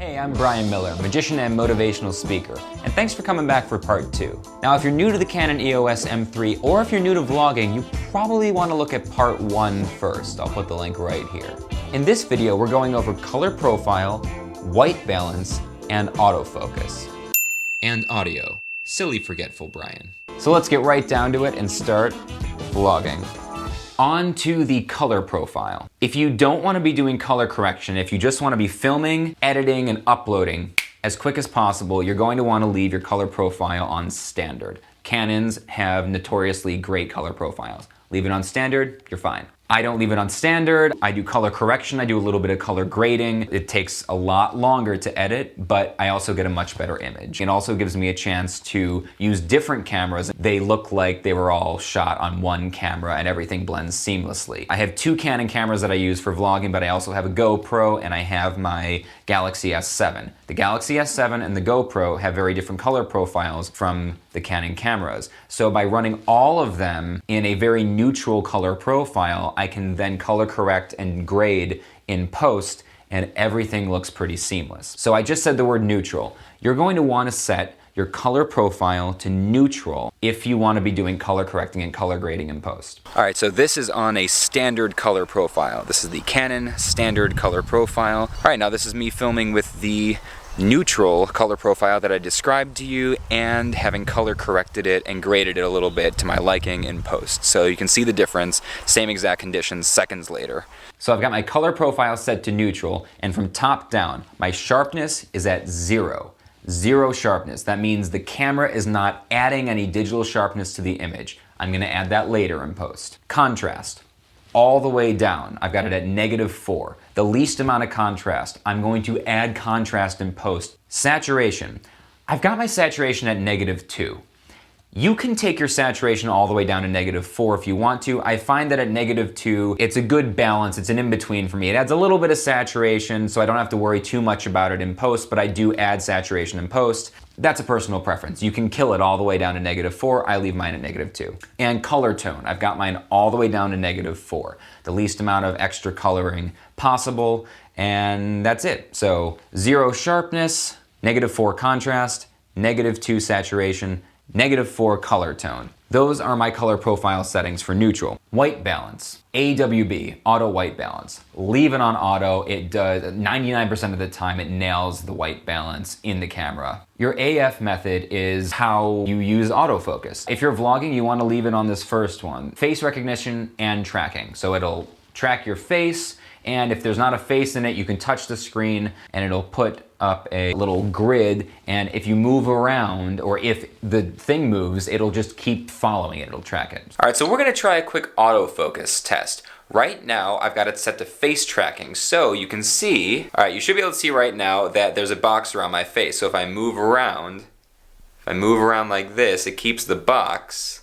Hey, I'm Brian Miller, magician and motivational speaker, and thanks for coming back for part 2. Now, if you're new to the Canon EOS M3, or if you're new to vlogging, you probably want to look at part 1 first. I'll put the link right here. In this video, we're going over color profile, white balance, and autofocus. And audio. Silly forgetful Brian. So let's get right down to it and start vlogging. On to the color profile. If you don't want to be doing color correction, if you just want to be filming, editing, and uploading as quick as possible, you're going to want to leave your color profile on standard. Canons have notoriously great color profiles. Leave it on standard, you're fine. I don't leave it on standard. I do color correction. I do a little bit of color grading. It takes a lot longer to edit, but I also get a much better image. It also gives me a chance to use different cameras. They look like they were all shot on one camera and everything blends seamlessly. I have 2 Canon cameras that I use for vlogging, but I also have a GoPro and I have my Galaxy S7. The Galaxy S7 and the GoPro have very different color profiles from the Canon cameras. So by running all of them in a very neutral color profile, I can then color correct and grade in post and everything looks pretty seamless. So I just said the word neutral. You're going to want to set your color profile to neutral if you want to be doing color correcting and color grading in post. All right, so this is on a standard color profile. This is the Canon standard color profile. All right, now this is me filming with the neutral color profile that I described to you and having color corrected it and graded it a little bit to my liking in post. So you can see the difference, same exact conditions seconds later. So I've got my color profile set to neutral, and from top down, my sharpness is at 0. 0 sharpness. That means the camera is not adding any digital sharpness to the image. I'm going to add that later in post. Contrast. All the way down. I've got it at -4. The least amount of contrast. I'm going to add contrast in post. Saturation. I've got my saturation at -2. You can take your saturation all the way down to -4 if you want to. I find that at -2, it's a good balance. It's an in-between for me. It adds a little bit of saturation, so I don't have to worry too much about it in post, but I do add saturation in post. That's a personal preference. You can kill it all the way down to -4. I leave mine at -2. And color tone. I've got mine all the way down to -4. The least amount of extra coloring possible, and that's it. So 0 sharpness, -4 contrast, -2 saturation, -4 color tone. Those are my color profile settings for neutral. White balance, AWB, auto white balance. Leave it on auto. It does 99% of the time it nails the white balance in the camera. Your AF method is how you use autofocus. If you're vlogging, you want to leave it on this first one. Face recognition and tracking. So it'll track your face, and if there's not a face in it, you can touch the screen and it'll put up a little grid, and if you move around or if the thing moves, it'll just keep following it, it'll track it. All right, so we're gonna try a quick autofocus test. Right now, I've got it set to face tracking, so you can see, all right, you should be able to see right now that there's a box around my face. So if I move around like this, it keeps the box,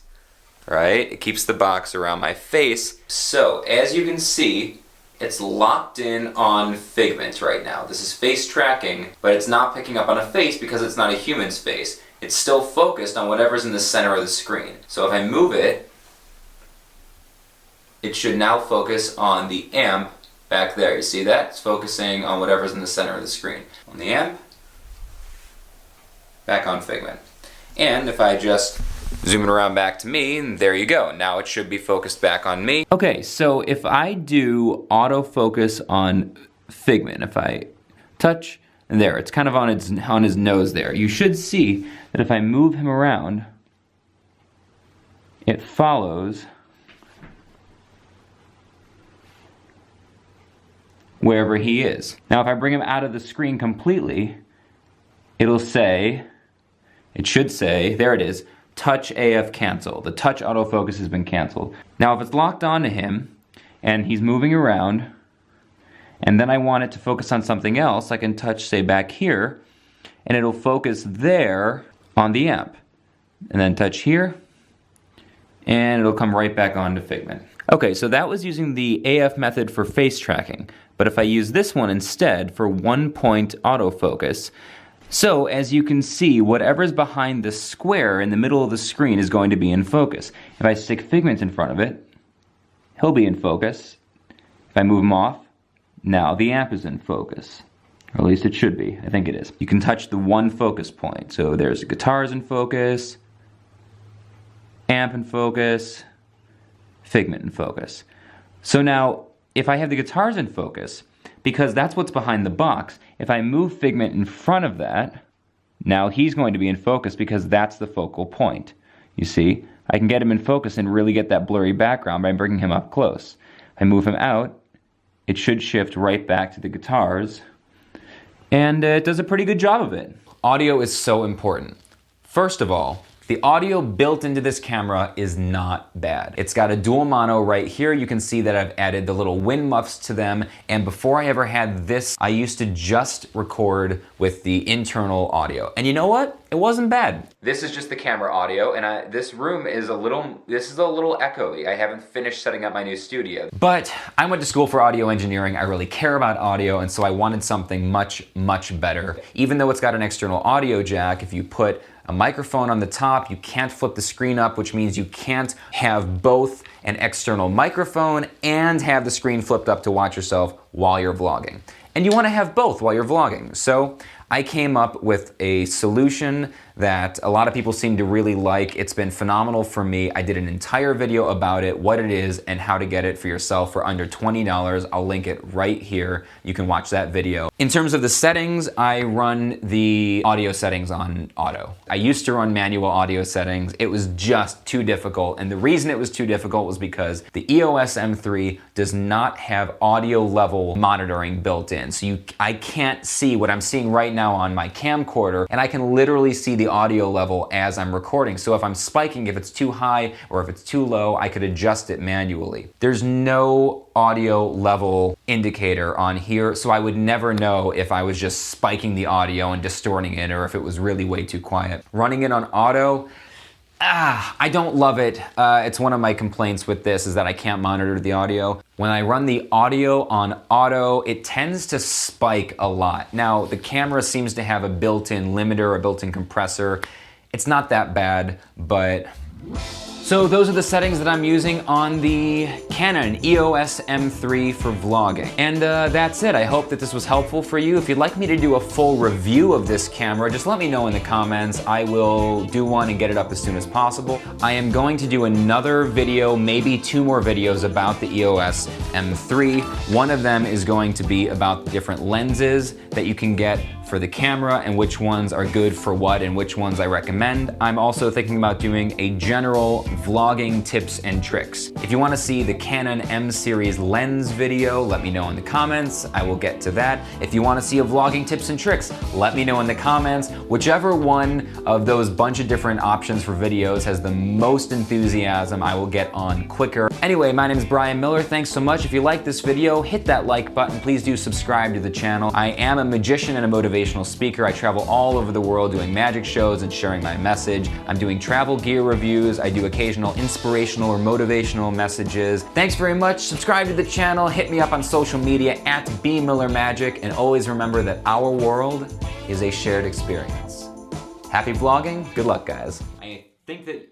right? It keeps the box around my face. So as you can see, it's locked in on Figment right now. This is face tracking, but it's not picking up on a face because it's not a human's face. It's still focused on whatever's in the center of the screen. So if I move it, it should now focus on the amp back there. You see that? It's focusing on whatever's in the center of the screen. On the amp, back on Figment. And if I just zoom it around back to me, and there you go. Now it should be focused back on me. Okay, so if I do autofocus on Figment, if I touch, there, it's kind of on his nose there. You should see that if I move him around, it follows wherever he is. Now if I bring him out of the screen completely, it'll say, it should say, there it is, touch AF cancel. The touch autofocus has been canceled. Now if it's locked onto him and he's moving around and then I want it to focus on something else, I can touch, say, back here, and it'll focus there on the amp. And then touch here and it'll come right back onto Figment. Okay, so that was using the AF method for face tracking, but if I use this one instead for 1-point autofocus, so as you can see, whatever's behind the square in the middle of the screen is going to be in focus. If I stick Figment in front of it, he'll be in focus. If I move him off, now the amp is in focus. Or at least it should be. I think it is. You can touch the one focus point. So there's guitars in focus, amp in focus, Figment in focus. So now, if I have the guitars in focus, because that's what's behind the box, if I move Figment in front of that, now he's going to be in focus because that's the focal point. You see, I can get him in focus and really get that blurry background by bringing him up close. I move him out, it should shift right back to the guitars, and it does a pretty good job of it. Audio is so important. First of all, the audio built into this camera is not bad. It's got a dual mono right here. You can see that I've added the little wind muffs to them. And before I ever had this, I used to just record with the internal audio. And you know what? It wasn't bad. This is just the camera audio, and this room is a little echoey. I haven't finished setting up my new studio. But I went to school for audio engineering. I really care about audio, and so I wanted something much, much better. Even though it's got an external audio jack, if you put a microphone on the top, you can't flip the screen up, which means you can't have both an external microphone and have the screen flipped up to watch yourself while you're vlogging. And you want to have both while you're vlogging. So I came up with a solution that a lot of people seem to really like. It's been phenomenal for me. I did an entire video about it, what it is, and how to get it for yourself for under $20. I'll link it right here. You can watch that video. In terms of the settings, I run the audio settings on auto. I used to run manual audio settings. It was just too difficult, and the reason it was too difficult was because the EOS M3 does not have audio level monitoring built in. So I can't see what I'm seeing right now on my camcorder, and I can literally see the audio level as I'm recording. So if I'm spiking, if it's too high or if it's too low, I could adjust it manually. There's no audio level indicator on here, so I would never know if I was just spiking the audio and distorting it or if it was really way too quiet. Running it on auto, I don't love it. It's one of my complaints with this is that I can't monitor the audio. When I run the audio on auto, it tends to spike a lot. Now, the camera seems to have a built-in limiter, a built-in compressor. It's not that bad, but... So those are the settings that I'm using on the Canon EOS M3 for vlogging. And that's it. I hope that this was helpful for you. If you'd like me to do a full review of this camera, just let me know in the comments. I will do one and get it up as soon as possible. I am going to do another video, maybe 2 more videos about the EOS M3. One of them is going to be about the different lenses that you can get for the camera and which ones are good for what and which ones I recommend. I'm also thinking about doing a general vlogging tips and tricks. If you want to see the Canon M series lens video, let me know in the comments. I will get to that. If you want to see a vlogging tips and tricks, let me know in the comments. Whichever one of those bunch of different options for videos has the most enthusiasm, I will get on quicker. Anyway, my name is Brian Miller. Thanks so much. If you like this video, hit that like button. Please do subscribe to the channel. I am a magician and a motivational speaker. I travel all over the world doing magic shows and sharing my message. I'm doing travel gear reviews. I do occasional inspirational or motivational messages. Thanks very much. Subscribe to the channel. Hit me up on social media at @BMillerMagic, and always remember that our world is a shared experience. Happy vlogging. Good luck, guys. I think that